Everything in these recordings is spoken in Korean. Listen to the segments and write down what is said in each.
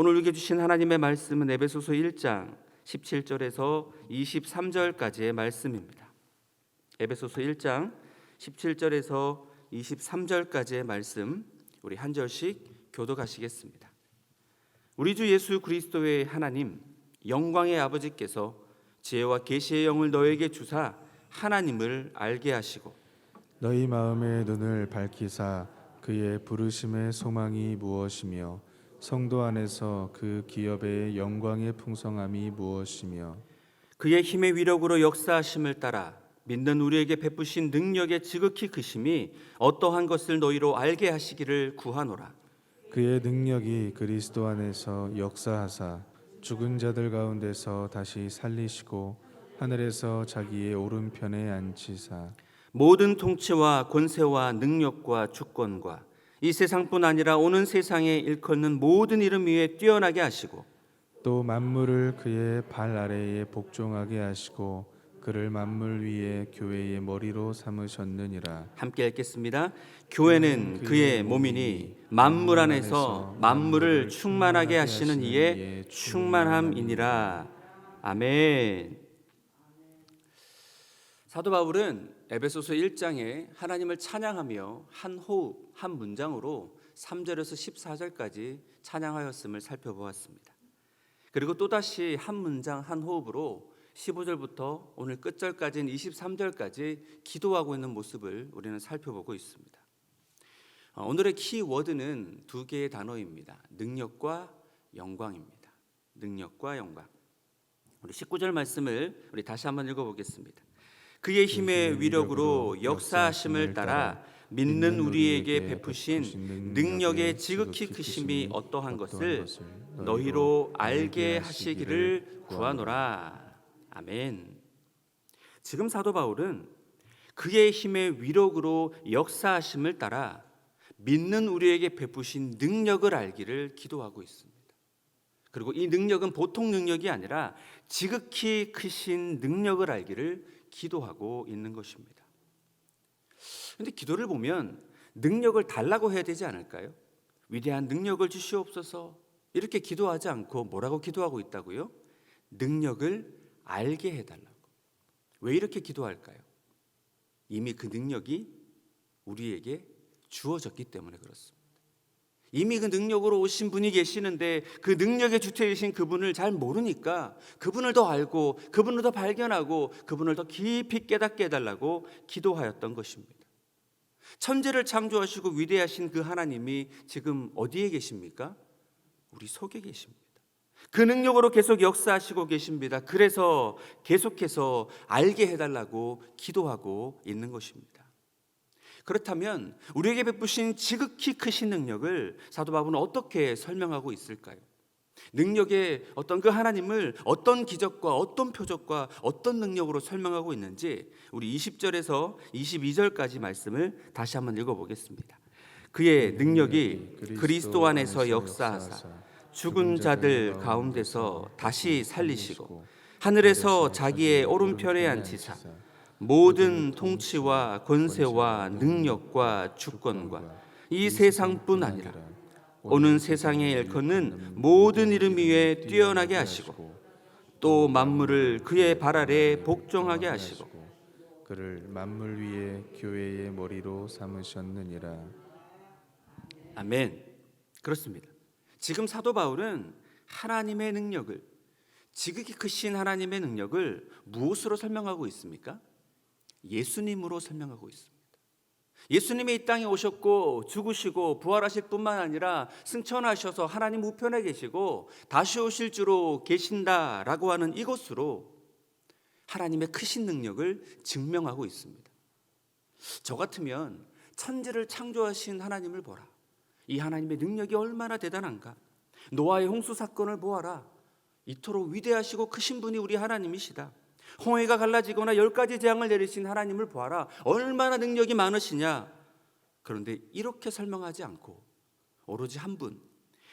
오늘 읽어 주신 하나님의 말씀은 에베소서 1장 17절에서 23절까지의 말씀입니다. 에베소서 1장 17절에서 23절까지의 말씀, 우리 한 절씩 교독하시겠습니다. 우리 주 예수 그리스도의 하나님, 영광의 아버지께서 지혜와 계시의 영을 너에게 주사 하나님을 알게 하시고 너희 마음의 눈을 밝히사 그의 부르심의 소망이 무엇이며 성도 안에서 그 기업의 영광의 풍성함이 무엇이며 그의 힘의 위력으로 역사하심을 따라 믿는 우리에게 베푸신 능력의 지극히 크심이 어떠한 것을 너희로 알게 하시기를 구하노라. 그의 능력이 그리스도 안에서 역사하사 죽은 자들 가운데서 다시 살리시고 하늘에서 자기의 오른편에 앉히사 모든 통치와 권세와 능력과 주권과 이 세상뿐 아니라 오는 세상에 일컫는 모든 이름 위에 뛰어나게 하시고 또 만물을 그의 발 아래에 복종하게 하시고 그를 만물 위에 교회의 머리로 삼으셨느니라. 함께 읽겠습니다. 교회는 그의 몸이니 만물 안에서 만물을 충만하게 하시는 이의 충만함이니라. 아멘. 사도 바울은 에베소서 1장에 하나님을 찬양하며 한 호흡, 한 문장으로 3절에서 14절까지 찬양하였음을 살펴보았습니다. 그리고 또다시 한 문장, 한 호흡으로 15절부터 오늘 끝절까지인 23절까지 기도하고 있는 모습을 우리는 살펴보고 있습니다. 오늘의 키워드는 두 개의 단어입니다. 능력과 영광입니다. 능력과 영광. 우리 19절 말씀을 우리 다시 한번 읽어보겠습니다. 그의 힘의 위력으로 역사하심을 따라 믿는 우리에게 베푸신 능력의 지극히 크심이 어떠한 것을 너희로 알게 하시기를 구하노라. 아멘. 지금 사도 바울은 그의 힘의 위력으로 역사하심을 따라 믿는 우리에게 베푸신 능력을 알기를 기도하고 있습니다. 그리고 이 능력은 보통 능력이 아니라 지극히 크신 능력을 알기를 기도하고 있는 것입니다. 그런데 기도를 보면 능력을 달라고 해야 되지 않을까요? 위대한 능력을 주시옵소서 이렇게 기도하지 않고 뭐라고 기도하고 있다고요? 능력을 알게 해달라고. 왜 이렇게 기도할까요? 이미 그 능력이 우리에게 주어졌기 때문에 그렇습니다. 이미 그 능력으로 오신 분이 계시는데 그 능력의 주체이신 그분을 잘 모르니까 그분을 더 알고 그분을 더 발견하고 그분을 더 깊이 깨닫게 해달라고 기도하였던 것입니다. 천지를 창조하시고 위대하신 그 하나님이 지금 어디에 계십니까? 우리 속에 계십니다. 그 능력으로 계속 역사하시고 계십니다. 그래서 계속해서 알게 해달라고 기도하고 있는 것입니다. 그렇다면 우리에게 베푸신 지극히 크신 능력을 사도 바울은 어떻게 설명하고 있을까요? 능력의 어떤 그 하나님을 어떤 기적과 어떤 표적과 어떤 능력으로 설명하고 있는지 우리 20절에서 22절까지 말씀을 다시 한번 읽어보겠습니다. 그의 능력이 그리스도 안에서 역사하사 죽은 자들 가운데서 다시 살리시고 하늘에서 자기의 오른편에 앉히사 모든 통치와 권세와 능력과 주권과 이 세상뿐 아니라 오는 세상에 일컫는 모든 이름 위에 뛰어나게 하시고 또 만물을 그의 발 아래에 복종하게 하시고 그를 만물 위에 교회의 머리로 삼으셨느니라. 아멘. 그렇습니다. 지금 사도 바울은 하나님의 능력을, 지극히 크신 하나님의 능력을 무엇으로 설명하고 있습니까? 예수님으로 설명하고 있습니다. 예수님이 이 땅에 오셨고 죽으시고 부활하실 뿐만 아니라 승천하셔서 하나님 우편에 계시고 다시 오실 줄로 계신다라고 하는 이것으로 하나님의 크신 능력을 증명하고 있습니다. 저 같으면 천지를 창조하신 하나님을 보라. 이 하나님의 능력이 얼마나 대단한가. 노아의 홍수 사건을 보아라. 이토록 위대하시고 크신 분이 우리 하나님이시다. 홍해가 갈라지거나 10가지 재앙을 내리신 하나님을 보아라. 얼마나 능력이 많으시냐. 그런데 이렇게 설명하지 않고 오로지 한 분,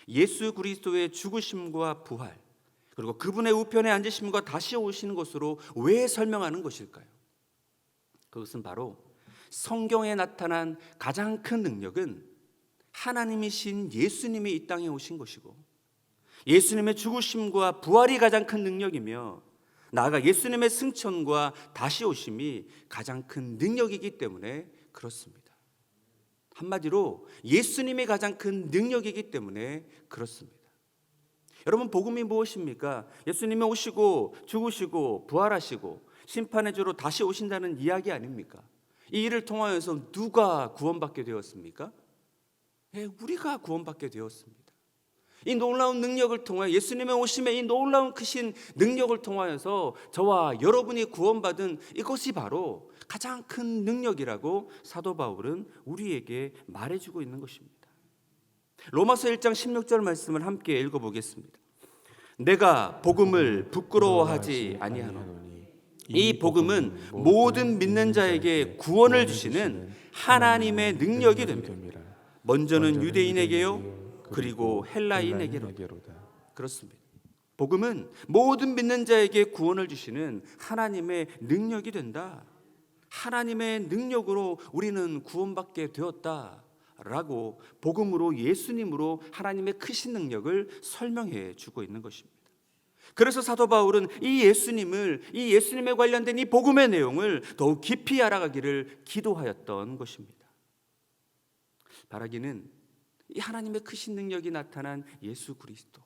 예수 그리스도의 죽으심과 부활, 그리고 그분의 우편에 앉으심과 다시 오시는 것으로 왜 설명하는 것일까요? 그것은 바로 성경에 나타난 가장 큰 능력은 하나님이신 예수님이 이 땅에 오신 것이고 예수님의 죽으심과 부활이 가장 큰 능력이며 나아가 예수님의 승천과 다시 오심이 가장 큰 능력이기 때문에 그렇습니다. 한마디로 예수님이 가장 큰 능력이기 때문에 그렇습니다. 여러분, 복음이 무엇입니까? 예수님이 오시고 죽으시고 부활하시고 심판의 주로 다시 오신다는 이야기 아닙니까? 이 일을 통하여서 누가 구원받게 되었습니까? 우리가 구원받게 되었습니다. 이 놀라운 능력을 통하여, 예수님의 오심의 이 놀라운 크신 능력을 통하여서 저와 여러분이 구원받은 이것이 바로 가장 큰 능력이라고 사도 바울은 우리에게 말해주고 있는 것입니다. 로마서 1장 16절 말씀을 함께 읽어보겠습니다. 내가 복음을 부끄러워하지 아니하노니 이 복음은 모든 믿는 자에게 구원을 주시는 하나님의 능력이 됩니다. 먼저는 유대인에게요, 그리고 헬라인에게로다. 그렇습니다. 복음은 모든 믿는 자에게 구원을 주시는 하나님의 능력이 된다. 하나님의 능력으로 우리는 구원받게 되었다라고 복음으로, 예수님으로 하나님의 크신 능력을 설명해 주고 있는 것입니다. 그래서 사도 바울은 이 예수님에 관련된 이 복음의 내용을 더욱 깊이 알아가기를 기도하였던 것입니다. 바라기는 이 하나님의 크신 능력이 나타난 예수 그리스도,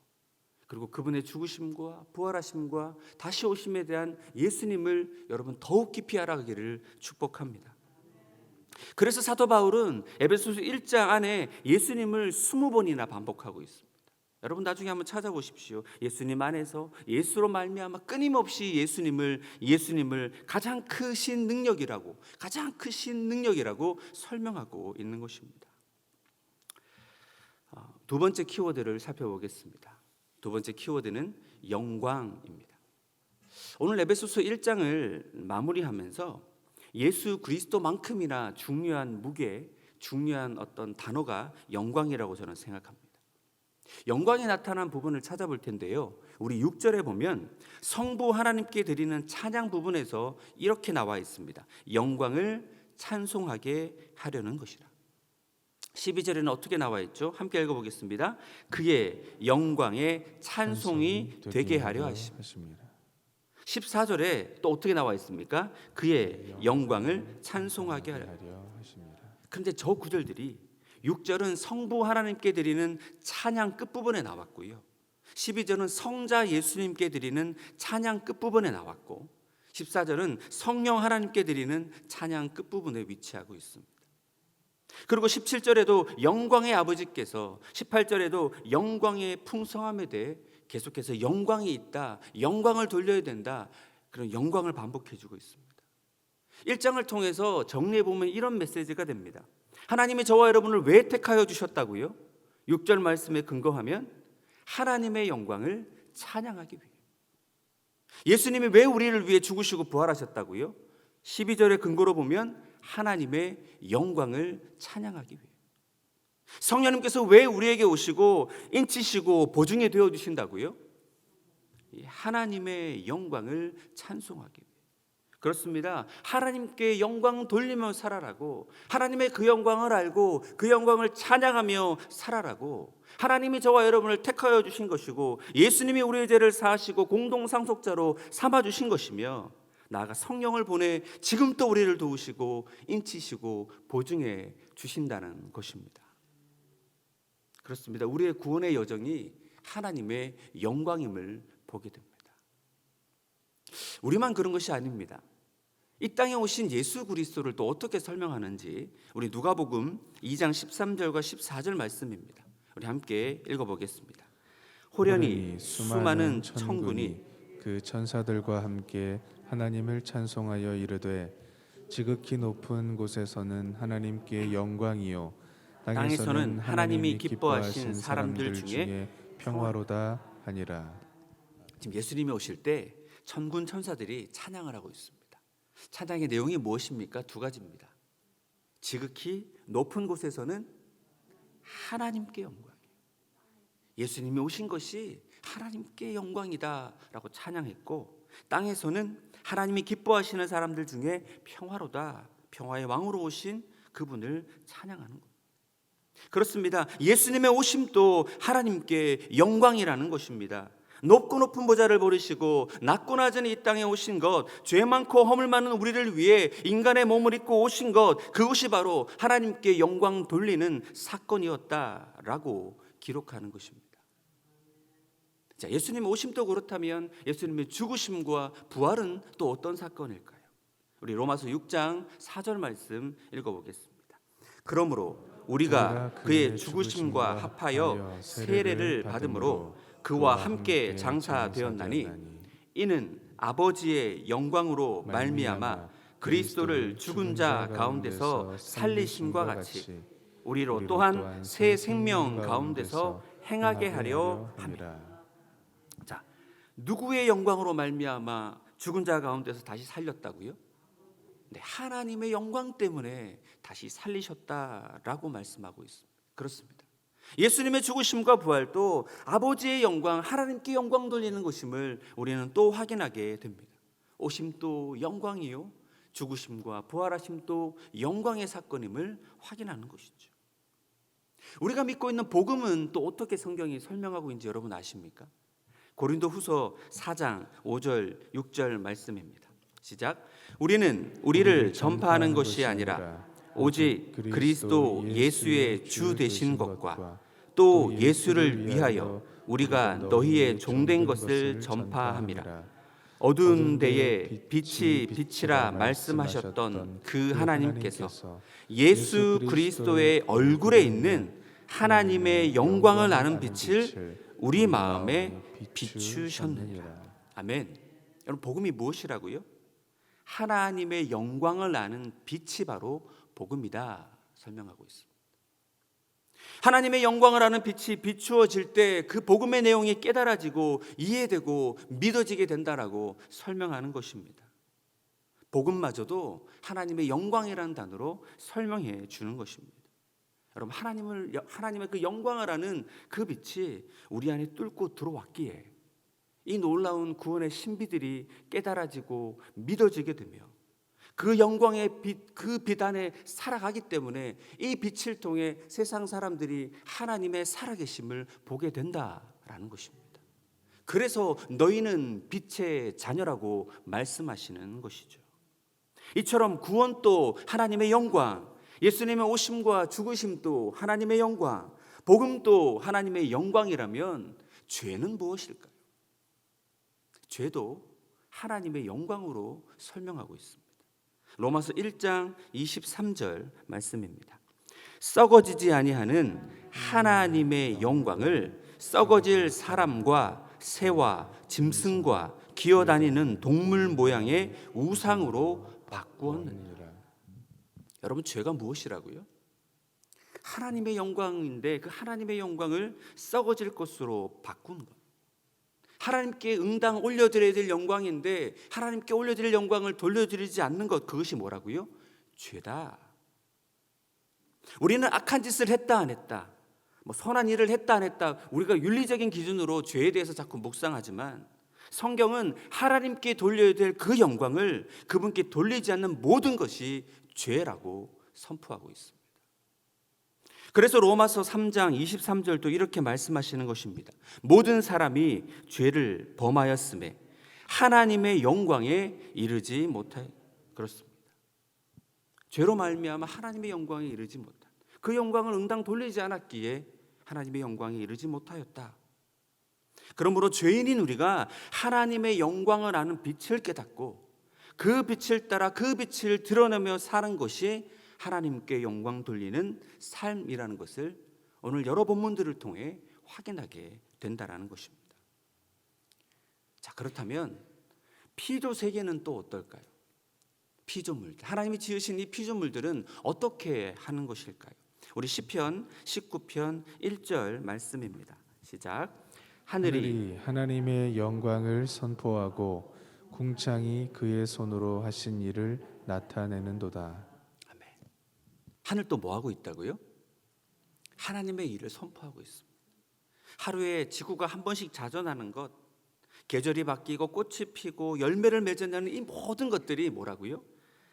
그리고 그분의 죽으심과 부활하심과 다시 오심에 대한 예수님을 여러분 더욱 깊이 알아가기를 축복합니다. 그래서 사도 바울은 에베소서 1장 안에 예수님을 20번이나 반복하고 있습니다. 여러분 나중에 한번 찾아보십시오. 예수님 안에서, 예수로 말미암아 끊임없이 예수님을 가장 크신 능력이라고 설명하고 있는 것입니다. 두 번째 키워드를 살펴보겠습니다. 두 번째 키워드는 영광입니다. 오늘 에베소서 1장을 마무리하면서 예수 그리스도만큼이나 중요한 어떤 단어가 영광이라고 저는 생각합니다. 영광이 나타난 부분을 찾아볼 텐데요, 우리 6절에 보면 성부 하나님께 드리는 찬양 부분에서 이렇게 나와 있습니다. 영광을 찬송하게 하려는 것이라. 12절에는 어떻게 나와 있죠? 함께 읽어보겠습니다. 그의 영광에 찬송이 되게 하려 하십니다. 14절에 또 어떻게 나와 있습니까? 그의 영광을 찬송하게 하려 하십니다. 그런데 저 구절들이 6절은 성부 하나님께 드리는 찬양 끝부분에 나왔고요, 12절은 성자 예수님께 드리는 찬양 끝부분에 나왔고, 14절은 성령 하나님께 드리는 찬양 끝부분에 위치하고 있습니다. 그리고 17절에도 영광의 아버지께서, 18절에도 영광의 풍성함에 대해 계속해서 영광이 있다, 영광을 돌려야 된다, 그런 영광을 반복해주고 있습니다. 1장을 통해서 정리해보면 이런 메시지가 됩니다. 하나님이 저와 여러분을 왜 택하여 주셨다고요? 6절 말씀에 근거하면 하나님의 영광을 찬양하기 위해. 예수님이 왜 우리를 위해 죽으시고 부활하셨다고요? 12절의 근거로 보면 하나님의 영광을 찬양하기 위해. 성령님께서 왜 우리에게 오시고 인치시고 보증이 되어주신다고요? 하나님의 영광을 찬송하기 위해. 그렇습니다. 하나님께 영광 돌리며 살아라고, 하나님의 그 영광을 알고 그 영광을 찬양하며 살아라고 하나님이 저와 여러분을 택하여 주신 것이고, 예수님이 우리의 죄를 사하시고 공동상속자로 삼아주신 것이며, 나아가 성령을 보내 지금 또 우리를 도우시고 인치시고 보증해 주신다는 것입니다. 그렇습니다. 우리의 구원의 여정이 하나님의 영광임을 보게 됩니다. 우리만 그런 것이 아닙니다. 이 땅에 오신 예수 그리스도를 또 어떻게 설명하는지 우리 누가복음 2장 13절과 14절 말씀입니다. 우리 함께 읽어보겠습니다. 호련히 수많은 천군이 그 천사들과 함께 하나님을 찬송하여 이르되 지극히 높은 곳에서는 하나님께 영광이요 땅에서는 하나님이 기뻐하신 사람들 중에 평화로다 하니라. 지금 예수님이 오실 때 천군 천사들이 찬양을 하고 있습니다. 찬양의 내용이 무엇입니까? 두 가지입니다. 지극히 높은 곳에서는 하나님께 영광이에요. 예수님이 오신 것이 하나님께 영광이다라고 찬양했고, 땅에서는 하나님이 기뻐하시는 사람들 중에 평화로다, 평화의 왕으로 오신 그분을 찬양하는 것. 그렇습니다. 예수님의 오심도 하나님께 영광이라는 것입니다. 높고 높은 보좌를 버리시고 낮고 낮은 이 땅에 오신 것, 죄 많고 허물 많은 우리를 위해 인간의 몸을 입고 오신 것, 그것이 바로 하나님께 영광 돌리는 사건이었다라고 기록하는 것입니다. 자, 예수님의 오심도 그렇다면 예수님의 죽으심과 부활은 또 어떤 사건일까요? 우리 로마서 6장 4절 말씀 읽어보겠습니다. 그러므로 우리가 그의 죽으심과 합하여 세례를 받음으로 그와 함께 장사되었나니 이는 아버지의 영광으로 말미암아 그리스도를 죽은 자 가운데서 살리심과 같이 우리로 또한 새 생명 가운데서 행하게 하려 함이라. 자, 누구의 영광으로 말미암아 죽은 자 가운데서 다시 살렸다고요? 네, 하나님의 영광 때문에 다시 살리셨다라고 말씀하고 있습니다. 그렇습니다. 예수님의 죽으심과 부활도 아버지의 영광, 하나님께 영광 돌리는 것임을 우리는 또 확인하게 됩니다. 오심도 영광이요, 죽으심과 부활하심도 영광의 사건임을 확인하는 것이죠. 우리가 믿고 있는 복음은 또 어떻게 성경이 설명하고 있는지 여러분 아십니까? 고린도후서 4장 5절 6절 말씀입니다. 시작. 우리는 우리를 전파하는 것이 아니라 오직 그리스도 예수의 주 되신 것과 또 예수를 위하여 우리가 너희의 종된 것을 전파함이라. 어두운 데에 빛이 빛이라 말씀하셨던 그 하나님께서 예수 그리스도의 얼굴에 있는 하나님의 영광을 아는 빛을 우리 마음에 비추셨느니라. 아멘. 여러분, 복음이 무엇이라고요? 하나님의 영광을 아는 빛이 바로 복음이다 설명하고 있습니다. 하나님의 영광을 아는 빛이 비추어질 때 그 복음의 내용이 깨달아지고 이해되고 믿어지게 된다라고 설명하는 것입니다. 복음마저도 하나님의 영광이라는 단어로 설명해 주는 것입니다. 여러분, 하나님의 그 영광을 아는 그 빛이 우리 안에 뚫고 들어왔기에 이 놀라운 구원의 신비들이 깨달아지고 믿어지게 되며 그 영광의 빛, 그 빛 안에 살아가기 때문에 이 빛을 통해 세상 사람들이 하나님의 살아계심을 보게 된다라는 것입니다. 그래서 너희는 빛의 자녀라고 말씀하시는 것이죠. 이처럼 구원도 하나님의 영광, 예수님의 오심과 죽으심도 하나님의 영광, 복음도 하나님의 영광이라면 죄는 무엇일까요? 죄도 하나님의 영광으로 설명하고 있습니다. 로마서 1장 23절 말씀입니다. 썩어지지 아니하는 하나님의 영광을 썩어질 사람과 새와 짐승과 기어다니는 동물 모양의 우상으로 바꾸었느니라. 여러분, 죄가 무엇이라고요? 하나님의 영광인데 그 하나님의 영광을 썩어질 것으로 바꾼 것. 하나님께 응당 올려드려야 될 영광인데 하나님께 올려드릴 영광을 돌려드리지 않는 것, 그것이 뭐라고요? 죄다. 우리는 악한 짓을 했다 안 했다, 선한 일을 했다 안 했다, 우리가 윤리적인 기준으로 죄에 대해서 자꾸 묵상하지만 성경은 하나님께 돌려야 될 그 영광을 그분께 돌리지 않는 모든 것이 죄라고 선포하고 있습니다. 그래서 로마서 3장 23절도 이렇게 말씀하시는 것입니다. 모든 사람이 죄를 범하였음에 하나님의 영광에 이르지 못하여. 그렇습니다. 죄로 말미암아 하나님의 영광에 이르지 못한, 그 영광을 응당 돌리지 않았기에 하나님의 영광에 이르지 못하였다. 그러므로 죄인인 우리가 하나님의 영광을 아는 빛을 깨닫고 그 빛을 따라 그 빛을 드러내며 사는 것이 하나님께 영광 돌리는 삶이라는 것을 오늘 여러 본문들을 통해 확인하게 된다라는 것입니다. 자, 그렇다면 피조 세계는 또 어떨까요? 피조물들, 하나님이 지으신 이 피조물들은 어떻게 하는 것일까요? 우리 시편 19편 1절 말씀입니다. 시작. 하늘이 하나님의 영광을 선포하고 궁창이 그의 손으로 하신 일을 나타내는도다. 아멘. 하늘 또 뭐 하고 있다고요? 하나님의 일을 선포하고 있습니다. 하루에 지구가 한 번씩 자전하는 것, 계절이 바뀌고 꽃이 피고 열매를 맺어내는 이 모든 것들이 뭐라고요?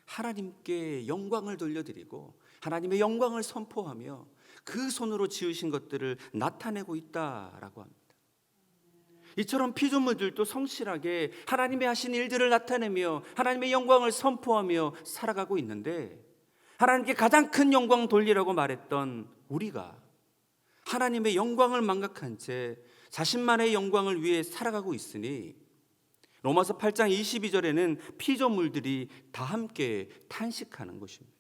하나님께 영광을 돌려드리고 하나님의 영광을 선포하며 그 손으로 지으신 것들을 나타내고 있다라고 합니다. 이처럼 피조물들도 성실하게 하나님의 하신 일들을 나타내며 하나님의 영광을 선포하며 살아가고 있는데, 하나님께 가장 큰 영광 돌리라고 말했던 우리가 하나님의 영광을 망각한 채 자신만의 영광을 위해 살아가고 있으니, 로마서 8장 22절에는 피조물들이 다 함께 탄식하는 것입니다.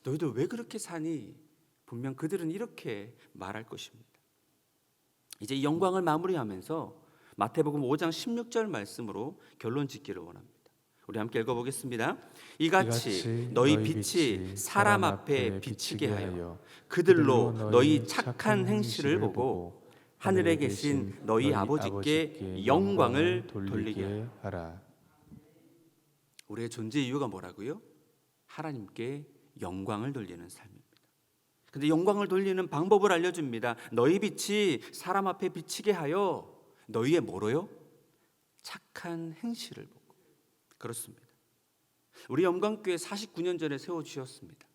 너희들 왜 그렇게 사니? 분명 그들은 이렇게 말할 것입니다. 이제 이 영광을 마무리하면서 마태복음 5장 16절 말씀으로 결론 짓기를 원합니다. 우리 함께 읽어보겠습니다. 이같이 너희 빛이 사람 앞에 비치게 하여 그들로 너희 착한 행실을 보고 하늘에 계신 너희 아버지께 영광을 돌리게 하라. 우리의 존재 이유가 뭐라고요? 하나님께 영광을 돌리는 삶입니다. 근데 영광을 돌리는 방법을 알려줍니다. 너희 빛이 사람 앞에 비치게 하여 너희의 뭐로요? 착한 행실을 보고. 그렇습니다. 우리 영광교회 49년 전에 세워주셨습니다.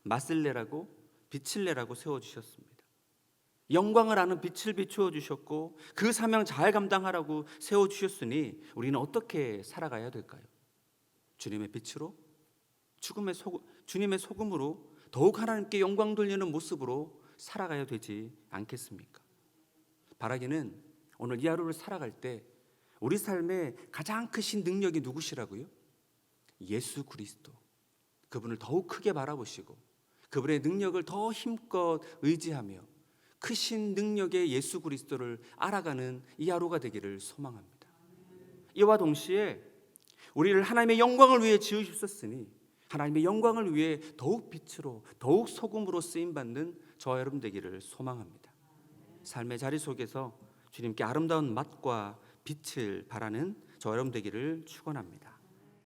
맛을 내라고, 빛을 내라고 세워주셨습니다. 영광을 아는 빛을 비추어 주셨고 그 사명 잘 감당하라고 세워주셨으니 우리는 어떻게 살아가야 될까요? 주님의 빛으로, 주님의 소금으로 더욱 하나님께 영광 돌리는 모습으로 살아가야 되지 않겠습니까? 바라기는 오늘 이 하루를 살아갈 때 우리 삶의 가장 크신 능력이 누구시라고요? 예수 그리스도. 그분을 더욱 크게 바라보시고 그분의 능력을 더 힘껏 의지하며 크신 능력의 예수 그리스도를 알아가는 이 하루가 되기를 소망합니다. 이와 동시에 우리를 하나님의 영광을 위해 지으셨으니 하나님의 영광을 위해 더욱 빛으로, 더욱 소금으로 쓰임받는 저와 여러분 되기를 소망합니다. 삶의 자리 속에서 주님께 아름다운 맛과 빛을 바라는 저와 여러분 되기를 축원합니다.